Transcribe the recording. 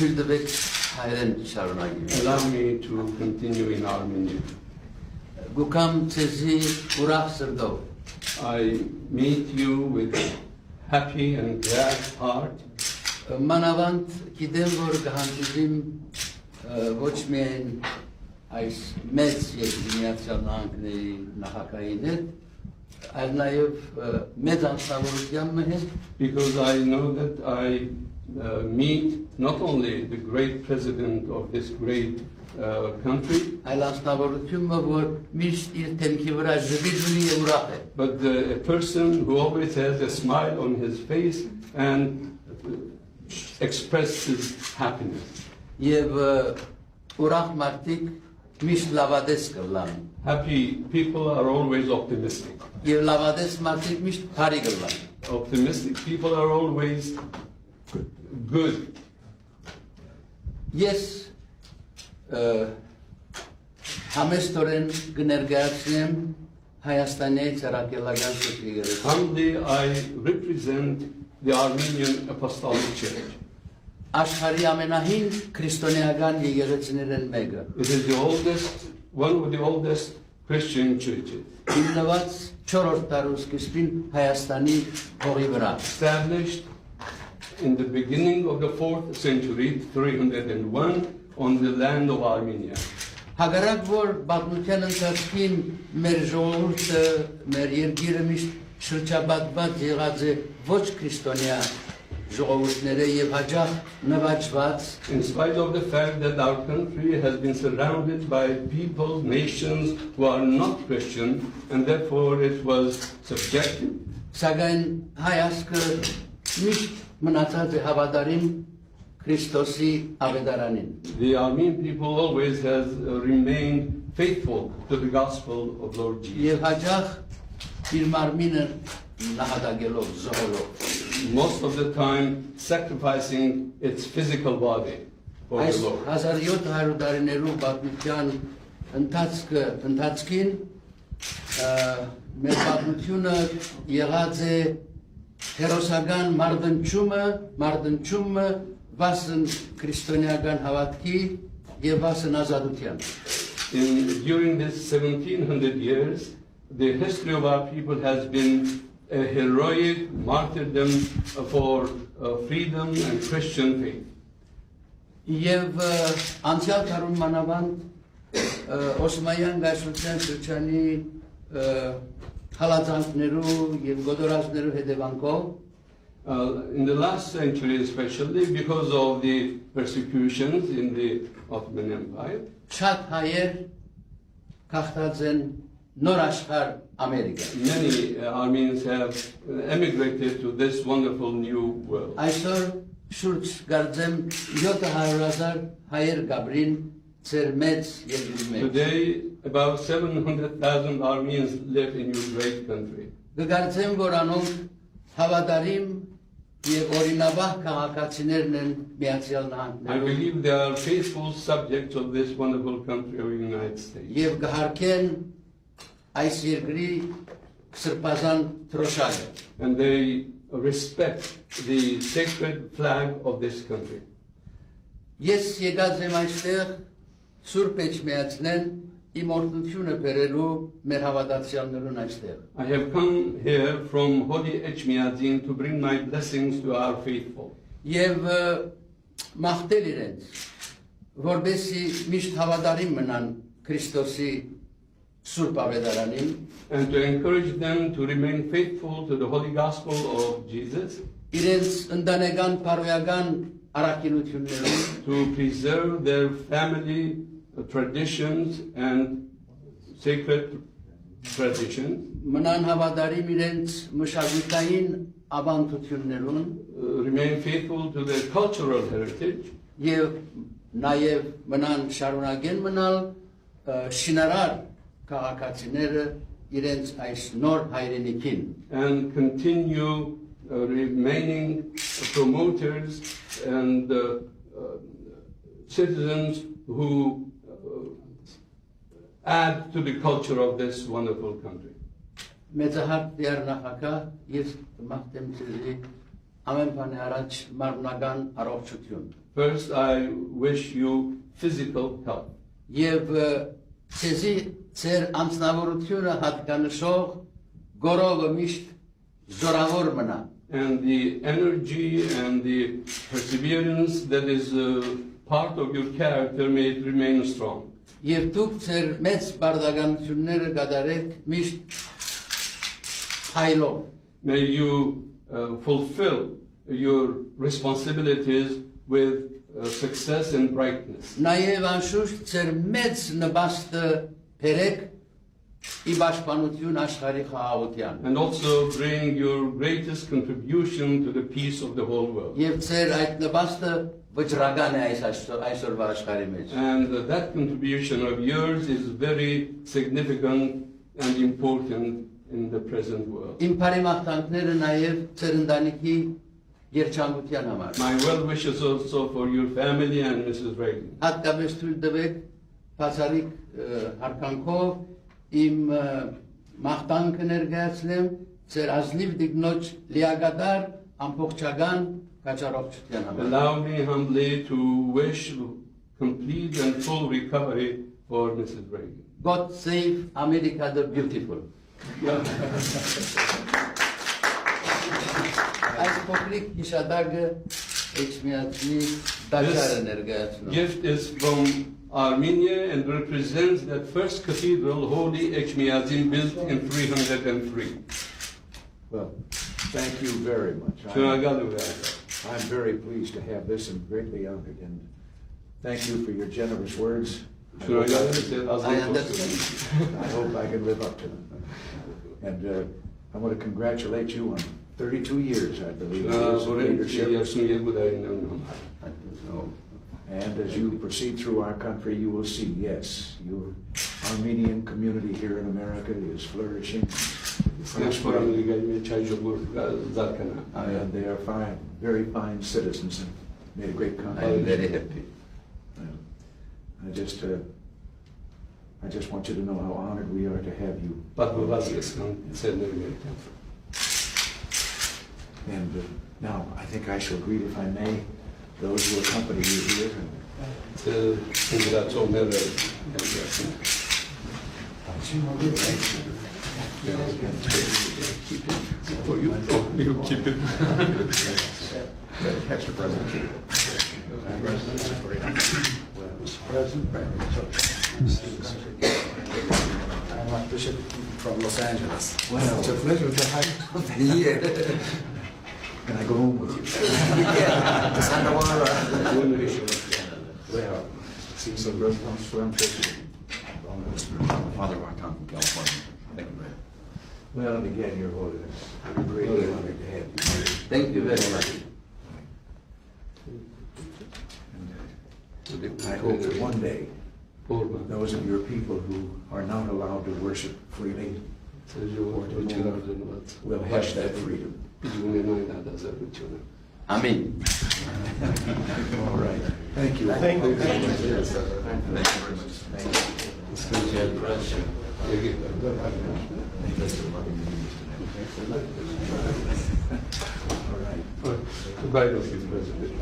Sürdübek hayren şarunagi. Allow me to continue in Armenian. Gukam tezi urah sırdav. I meet you with happy and glad heart. Manavant kidem vor gahandizim voçmen այս մեծ երկրիացիան անգլիի նախագահիներ այլնայով մեծ անձնավորության մեջ Because I know that I meet not only the great president of this great country, այլ անձնավորությունը որ միշտ իր թեմքի վրա ժպիտ ունի եւ ուրախ է but a person who always has a smile on his face and expresses happiness. եւ ուրախ մարդիկ միշտ լավադես կլան Happy people are always optimistic. եւ լավադես մարդիկ միշտ բարի կլան Optimistic people are always good. ես համեստորեն կներկայացնեմ Հայաստանի ցարակելական սուպերգերես Humbly, I represent the Armenian Apostolic Church. աշխարհի ամենահին քրիստոնեական եկեղեցիներն մեկը It is the oldest, one of the oldest Christian churches, հիմնված 4-րդ դարու սկզբին Հայաստանի հողի վրա established in the beginning of the 4th century, 301, on the land of Armenia. Հակառակ որ պատմության ընթացքին մեր ժողովուրդը, մեր երկիրը միշտ շրջապատված եղած է ոչ քրիստոնյա ժողովուրդները եւ հաջող նվաճված In spite of the fact that our country has been surrounded by people, nations who are not Christian, and therefore it was subjected, սակայն հայացքը միշտ մնացած է հավատարիմ Քրիստոսի ավետարանին the Armenian people always has remained faithful to the gospel of Lord Jesus. եւ հաջող իր մարմինը նահատակելով զոհելով Most of the time sacrificing its physical body for the այս Lord. 1700 տարիներու պատմության ընթացքին մեր պատմությունը եղած է հերոսական մարդնչումը վասն քրիստոնեական հավատքի եւ վասն ազատության During this 1700 years, the history of our people has been a heroic martyrdom for freedom and Christian faith. Եվ անցյալ տարում մանավանդ Օսմանյան գայսրության շրջանի հալածանքներու եւ գոդորածներու հետևանքով In the last century especially, because of the persecutions in the Ottoman Empire, շատ հայեր քաղաքած են նոր աշխարհ Ամերիկա many Armenians have emigrated to this wonderful new world. Այսօր շուրջ գարձեմ 700,000 հայեր գաբրին ծեր մեծ երկրի մեջ Today, about 700,000 Armenians live in your great country. Գարձեմ որ անոնք հավատարիմ եւ օրինաբահ քաղաքացիներն են Միացյալ I Նահանգներում believe they are faithful subjects of this wonderful country of the United States. եւ գահարքեն այս երկրի սրբազան թրոշակը And they respect the sacred flag of this country. Ես եկած եմ այստեղ Սուրբ Էջմիածնեն իմ օրհնությունը բերելու մեր հավատացյալներուն այստեղ I have come here from Holy Echmiadzin to bring my blessings to our faithful. եւ մաղթել իրենց որբեսի միշտ հավատարիմ մնան Քրիստոսի Սուրբ Ավետարանին And to encourage them to remain faithful to the Holy Gospel of Jesus, իրենց ընտանեկան բարոյական առաքինություններում to preserve their family traditions and sacred traditions, մնան հավատարիմ իրենց մշակութային ավանդություններուն remain faithful to their cultural heritage, եւ նաեւ մնան շարունակեն մնալ շինարար քաղաքացիները իրենց այս նոր հայրենիքին and continue remaining promoters and citizens who add to the culture of this wonderful country. Մեծահարկ դիառնախակա ես մաղթեմ ձեզի ամեն բանի առաջ մարմնական առողջություն First, I wish you physical health. Եվ ցեզի ծեր անձնավորությունը հատկանշող գորովը միշտ զորավոր մնա։ And the energy and the perseverance that is part of your character may it remain strong. Եվ դուք ձեր մեծ բարդականությունները կատարեք միշտ հայլով։ May you fulfill your responsibilities with success and brightness. Նաև անշուշտ ձեր մեծ նպաստը բերեք ի պաշտպանություն աշխարհի խաղաղության։ And also bring your greatest contribution to the peace of the whole world. Եվ ձեր այդ նպաստը վճռական է այսօրվա աշխարհի մեջ։ And that contribution of yours is very significant and important in the present world. Իմ բարի մաղթանքները նաև ձեր ընտանիքի երջանկության համար։ My well wishes also for your family and Mrs. Reagan. Հատկապես թույլ տվեք բացառիկ հարկանքով իմ մաղթանքը ներկայացնեմ ձեր ազնիվ դիգնոջ լիակատար ամբողջական կաճառողջության համար։ Allow me humbly to wish complete and full recovery for Mrs. Reagan. God save America the beautiful։ Այս փոքրիկ հիշադակը Էջմիածնի դաշարը ներկայացնում։ Gift is from Armenia and represents that first cathedral Holy Echmiadzin built in 303. Well, thank you very much. I'm very pleased to have this and greatly honored. And thank you for your generous words. I hope I can live up to them. And I want to congratulate you on 32 years, I believe, of leadership. And as you proceed through our country, you will see, yes, your Armenian community here in America is flourishing. And they are fine, very fine citizens and made a great I'm contribution. very happy. I just want you to know how honored we are to have you. And now I think I shall greet, if I may, those who accompany you here. Extra present. I'm Archbishop from Los Angeles. Well, It's a pleasure to have you here. can I go home with you? To Santa Barbara. Well, see some residents from Father Martin from California. Thank you, brother. Well, and again, Your Holiness, we're greatly honored to have you here. Thank you very much. And I hope that one day, those of your people who are not allowed to worship freely will have that freedom. Amen. All right. Thank you. Thank you. Thank you very much. Thank All right. Goodbye, Mr. President.